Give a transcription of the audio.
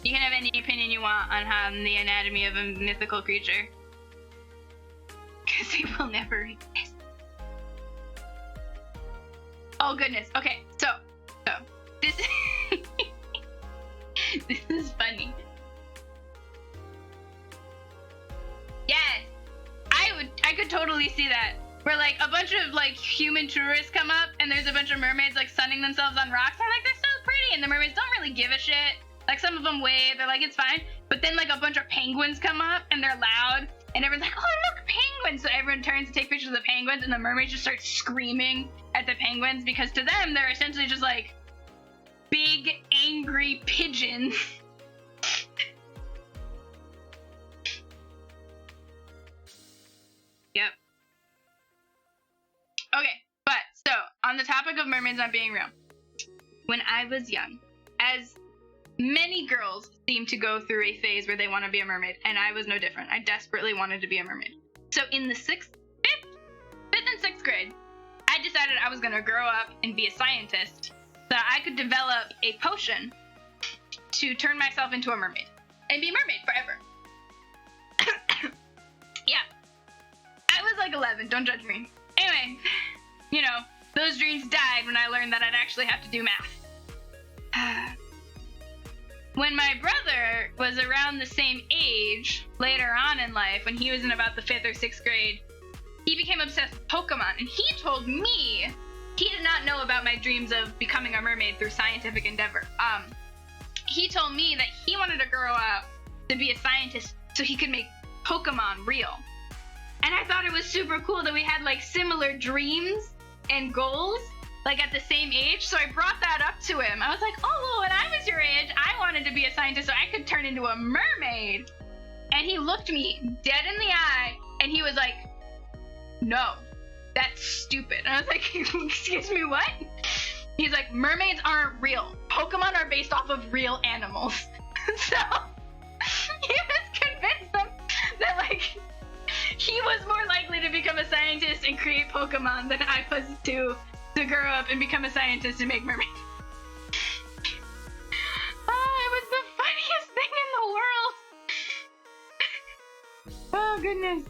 You can have any opinion you want on the anatomy of a mythical creature. Because they will never exist. Oh goodness. Okay, so this this is funny. Yes, I could totally see that. Where like a bunch of like human tourists come up and there's a bunch of mermaids like sunning themselves on rocks. They're like, they're so pretty, and the mermaids don't really give a shit. Like some of them wave, they're like, it's fine. But then like a bunch of penguins come up and they're loud, and everyone's like, oh look, penguins! So everyone turns to take pictures of the penguins, and the mermaids just start screaming at the penguins because to them they're essentially just like big angry pigeons. Yep. Okay, but so on the topic of mermaids not being real, when I was young, as many girls seem to go through a phase where they want to be a mermaid, and I was no different. I desperately wanted to be a mermaid. So in the fifth and sixth grade, I decided I was going to grow up and be a scientist so that I could develop a potion to turn myself into a mermaid and be a mermaid forever. Yeah. I was like 11, don't judge me. Anyway, you know, those dreams died when I learned that I'd actually have to do math. When my brother was around the same age, later on in life, when he was in about the 5th or 6th grade, he became obsessed with Pokemon, and he told me he did not know about my dreams of becoming a mermaid through scientific endeavor. He told me that he wanted to grow up to be a scientist so he could make Pokemon real. And I thought it was super cool that we had like similar dreams and goals, like at the same age. So I brought that up to him. I was like, oh, well, when I was your age, I wanted to be a scientist so I could turn into a mermaid. And he looked me dead in the eye and he was like, no, that's stupid. And I was like, excuse me, what? He's like, mermaids aren't real. Pokemon are based off of real animals. So he was convinced that like he was more likely to become a scientist and create Pokemon than I was to grow up and become a scientist and make mermaids. Oh, it was the funniest thing in the world. Oh, goodness.